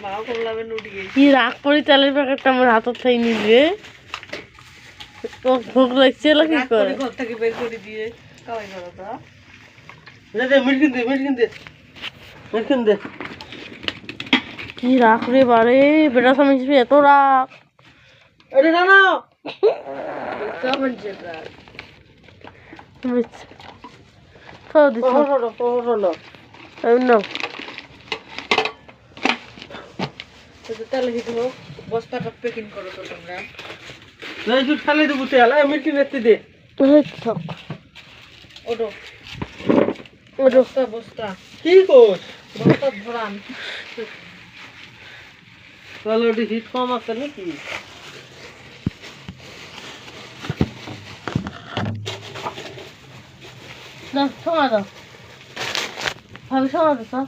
মাও করলাম নুটি গেছি কি রাগ করি তেলের প্যাকেটটা আমার হাতত থাই নিবে ও ভোগ লাগছে কি করে ঘর থেকে বের করে দিয়ে কামাই করো তো মিরকিন দে কি রাগ রে বারে বেটা স্বামী এত রাগ আরে না না কেমন যেটা তো দিছ নাও তাহলে হিট হোক বস্তাটা প্যাকিং করো তো তোমরা নাই তুই ফেলে দেবো তেল মিরকিন এতে দে ওটো ওটো বস্তা বস্তা কি কোস বস্তা ভরান তাহলে ওটি হিট কম আছে নাকি দাও সময় দাও ভাবি সময় দাও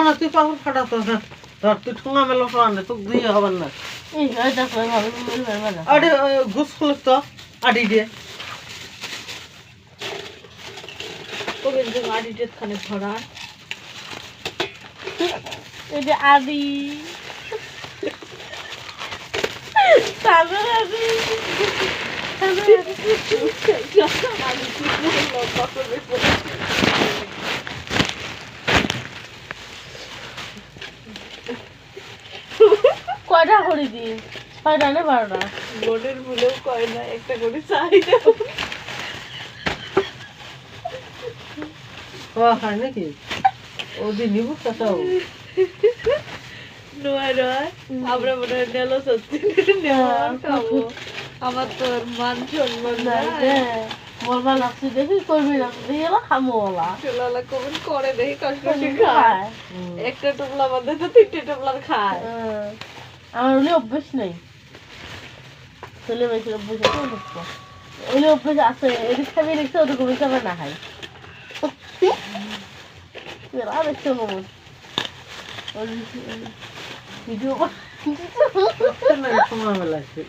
না তুই পাপড় ফাটাতো না ধর তুই ঠোঙা মেলো ফাটানে তোকে দিয়ে হবার না এই দেখো ভাবি ভাবি আরে ঘুষ খুলে তো আডি দিয়ে ওকে যে আডিটের খানে ভরা এই যে আদি তারপরে আদি কয়টা করে দিন 6টা না 12টা বোর্ডের ভুলেও কয় না একটা করে চাই দেবো খাওয়া খায় নাকি ওদি নিবু কাটাও নয় নয় আমরা মনে হয় নেলো সত্যি খাবো আমার তো আর মান সম্মান নাই বলবা লাগছে দেখি করবি না দিয়ে খামো ওলা চলালা কমেন্ট করে দেখি কষ্ট করে খায় একটা টুকলা বাদে তো 3টে টুকলার খায় আমার ওলি অভ্যেস নেই ছেলে মেয়ের অভ্যেস আছে দেখো ওলি অভ্যেস আছে এদিক খাবি দেখছে ওদের কবি খাবে না খাই আর দেখছো মোমো ভিডিও সময় মেলাচ্ছে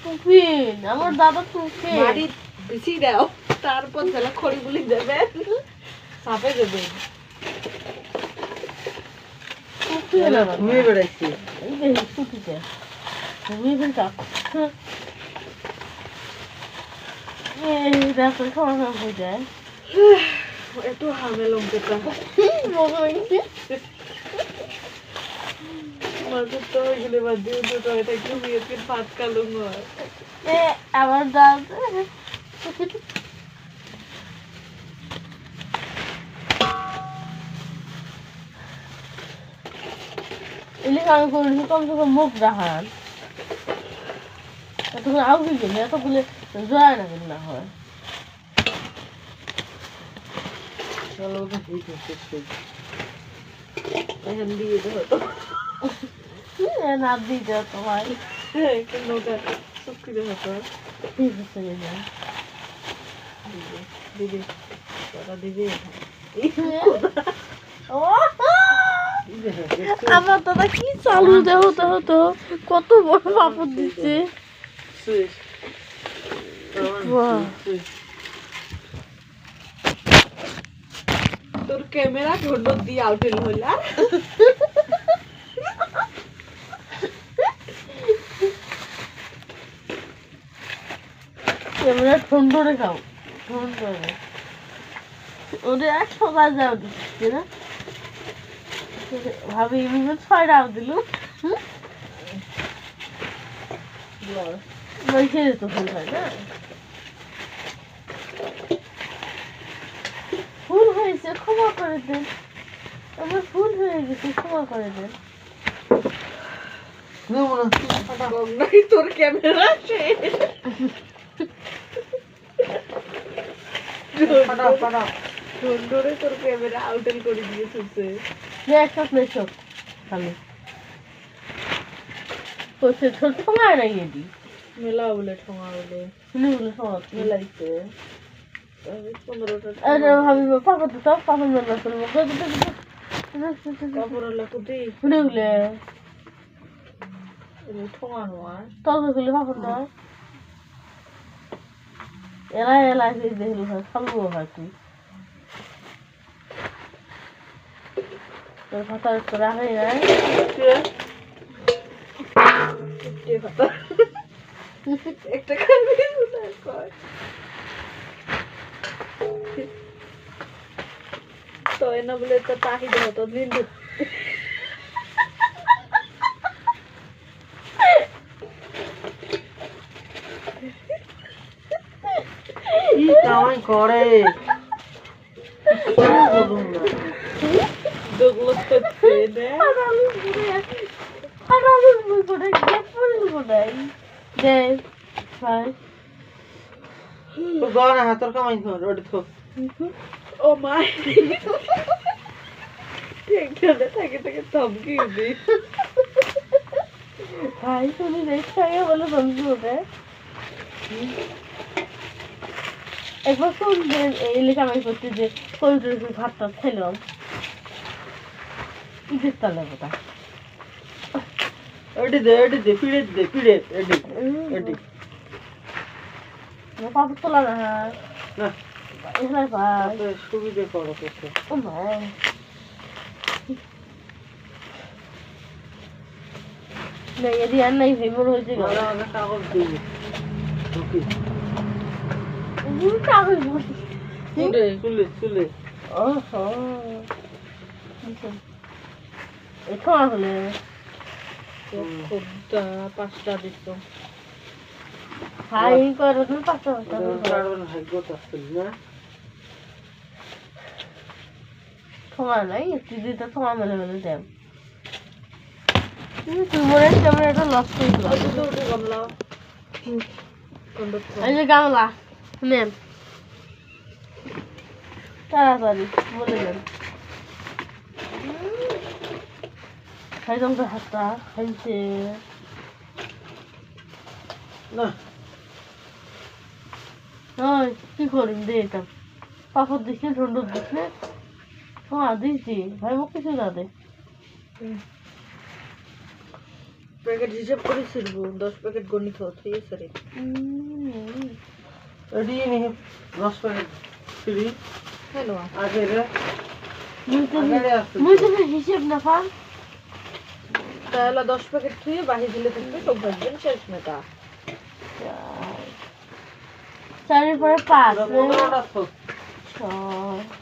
টুফিন আমার দাদা টুফিন বাড়ি বেশি দাও তারপর ছেলে খড়ি বুলি দেবে সাপে দেবে ঘুমিয়ে বেড়াচ্ছি এই দেখি টুফিতে তুমি ফেলটা এই দেখো সময় হয়ে যায় এত হামে লঙ্কেটা মাঝে তো ওইগুলো বাদ দিয়ে দুটো এটা একটু বিয়েতে ভাত কালো নয় আমার দাঁত ইলিশ আমি করেছি কমসে কম মুখ দেখান এতক্ষণ আউকি গেলে এতগুলো জয় না কিন্তু না হয় চলো ওটা হিট হচ্ছে এখন দিয়ে দেবো তো না দিতে তোমার একটু নৌকা শুকিয়ে হতো ঠিক আছে দিদি দিদি ওটা দিদি আমার দাদা কি চালু হতে হতো কত বড় পাপড় দিচ্ছে তোর ক্যামেরা ঠোঁট দিয়ে আউটেল হইলা ক্যামেরা ঠন্ডরে খাও ঠন্ডরে ওদের 100 যাও দিচ্ছে না ভাবি এভাবে 6টা দিল বসে যেত ফুল হয় না ফুল হয়েছে ক্ষমা করে দেন আমার ফুল হয়ে গেছে ক্ষমা করে দেন নাই তোর ক্যামেরা ঠোঁটরে তোর ক্যামেরা আউটেল করে দিয়েছে একটা প্লেসক খালি কোথায় ছোট সময় নাই এদি মেলা বলে ঠোঙা বলে শুনে বলে সব মেলাইছে 15টা আরে ভাবি পাপা তো সব পাপা মেলা করবো কাপড় লাকুতি শুনে বলে ঠোঙা নোয়া তবে গুলি পাপা তো এলাই দেখলি হয় খালবো হয় তুই তোর কথা তো রাখাই নাই একটা খাবি কর তো না বলে তো তাহিদ হতো দিন কি কামাই করে দোগলো করছে না তো গনে হাতের কামাই কর ওটা তো ও মাই ঠিকঠাক থাকে থাকে ধমকি দিই ভাই তুমি দেখতে আগে বলে বন্ধু ওটা একবার শুনবেন এই লেখা আমি করছি যে করিডোরে ভাতটা খেলাম ঈদের তালে বোধা ওটি দে পিড়ে এটি পাপড় তোলা না না এখানে ভাই তো সুবিধে করো করতে ও ভাই না এদি আর নাই ভাই মনে হয়েছে ভালো ভালো কাগজ দিবি ওকে কাগজ চুলে ওহো এখন আসলে খুবটা 5টা দিত হাই করে তুমি পাঁচটা কারণ ভাগ্য আসছিল না তোমার নাই দিদিটা তোমার মেলে মেলে দেব তোমার কেমন একটা লস করে দিলাম দুটো উঠে গামলা এই যে গামলা নেন তাড়াতাড়ি বলে দেন খাইতাম তো হাতটা খাইছে না ওই কি করিম দে এটা পাপড় দিচ্ছে ঢন্ডুর দিচ্ছে হ্যাঁ দিয়েছি ভাই মোক কিছু না দে প্যাকেট হিসাব করে ছিড়বো 10 প্যাকেট গণিত ঠিক আছে রে এটি নি 10 প্যাকেট ফ্রি হ্যালো আগে রে মুই তো হিসেব না পান তাহলে 10 প্যাকেট থুয়ে বাহি দিলে থাকবে সব ভাজবেন শেষ মেটা চারের পরে পাঁচ 15টা তো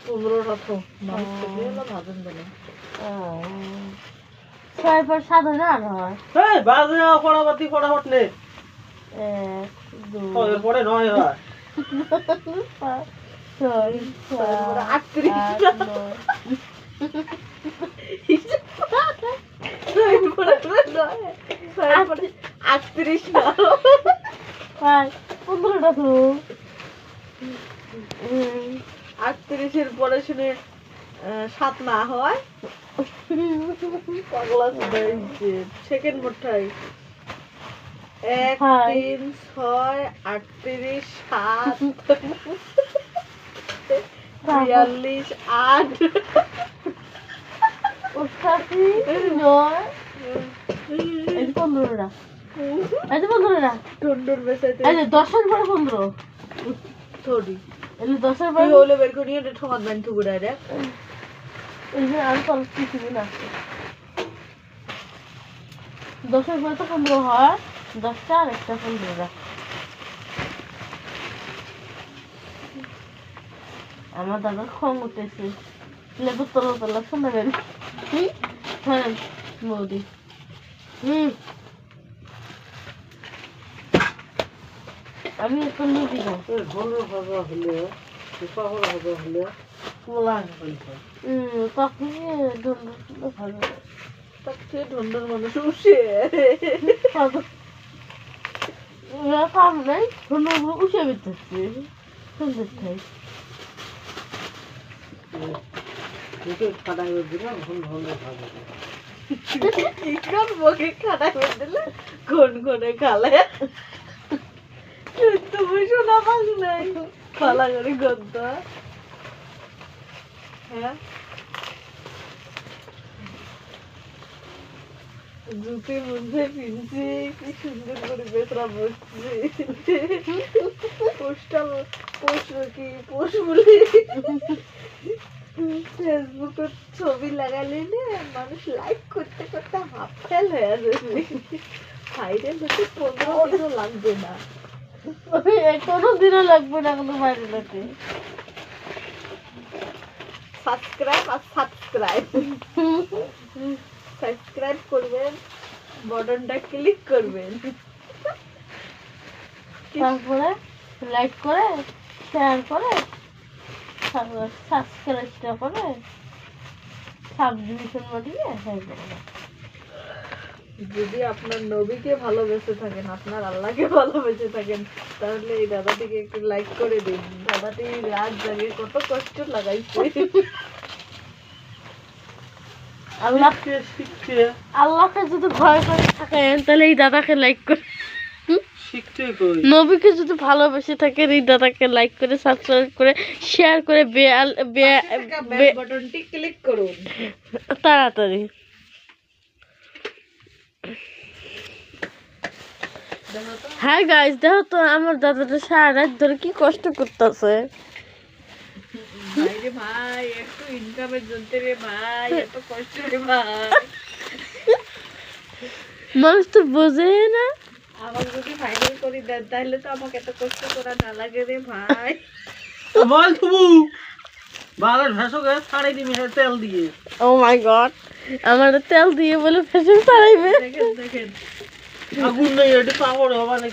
15টা তো মানুষ তো দিলে ভাজন দেবে ছয়ের পর 7,000 হয় এই বাজে পড়াবাতি ফটাফট নে 1 2 ওর পরে 9 হয় 6 38 না 15টা তো 38 এর পরে শুনে 7 না হয় পাগলা শুধাইছে সেকেন্ড মোটাই 1 3 6 38 7 42 8 88 9 এই 15টা এই 15টা টন্ডর বেসাইতে এই 10 এর পরে 15 থোড়ি এই 10 এর তুই পরে হলে বের করিয়ে এটা ঠকাত বান থুবু ডাইরেক্ট এই যে আর কল কিছু না 10 এর পরে তো 15 হয় 10টা আর একটা 15টা আমার দাদা খং উঠেছে লেবু তোলা শোনা গেল হ্যাঁ বৌদি আমি একটু লুচি খাই ঘন ভাজা হলে পাপড় ভাজা হলে পোলা হইল তখন ভালো তাকে ঢন্ডর মানুষ উঠে কাম নাই ধন্যগুলো উঠে বেঁচেছে সুন্দর খাই মুখে কাটা হয়ে দিলে ঘন ঘন ভাজা ইকরাম বকে খাড়া করে দিলে কোন কোনে খালে তুমি শোনা পাস নাই খালা করে গন্ধ হ্যাঁ জুতির মধ্যে পিনছি, কি সুন্দর করে বেতরা বসছে। পোস্ট বলে ফেসবুকের ছবি লাগালে না মানুষ লাইক করতে করতে হাফ ফেল হয়ে যাবে। ভাইরাল হতে 15 দিনও লাগবে না। কোনো দিনও লাগবে না কোনো ভাইরাল হতে। সাবস্ক্রাইব করবেন, বটনটা ক্লিক করবেন, তারপরে লাইক করে শেয়ার করে সাবস্ক্রাইবটা করে সাবস্ক্রিপশন বাটিয়ে হয়ে যাবে। যদি আপনার নবীকে ভালোবেসে থাকেন, আপনার আল্লাহকে ভালোবেসে থাকেন, তাহলে এই দাদাটিকে একটু লাইক করে দিন। দাদাটি রাত জাগে কত কষ্ট লাগাইছে। আল্লাহকে যদি ভয় করে থাকেন তাহলে এই দাদাকে লাইক করে, নবীকে যদি ভালোবেসে থাকেন এই দাদাকে লাইক করে সাবস্ক্রাইব করে শেয়ার করে বাটনটি ক্লিক করুন তাড়াতাড়ি। হ্যাঁ গাইস, দেখো তো আমার দাদাটা সারা রাত ধরে কি কষ্ট করতেছে। ভাই রে ভাই, একটু ইনকামের জন্য রে ভাই, এত কষ্ট রে ভাই। মানুষ তো বোঝে না। আমার যদি ফাইনাল করে দেন তাহলে তো আমাকে এত কষ্ট করা না লাগে রে ভাই। বল তুমি বালের ভেসকে ছাড়াই দিবি তেল দিয়ে। ও মাই গড, আমার তেল দিয়ে বলে ফেসে ছাড়াইবে। দেখেন দেখেন, আগুন নেই, এটা পাগল হবে নাকি?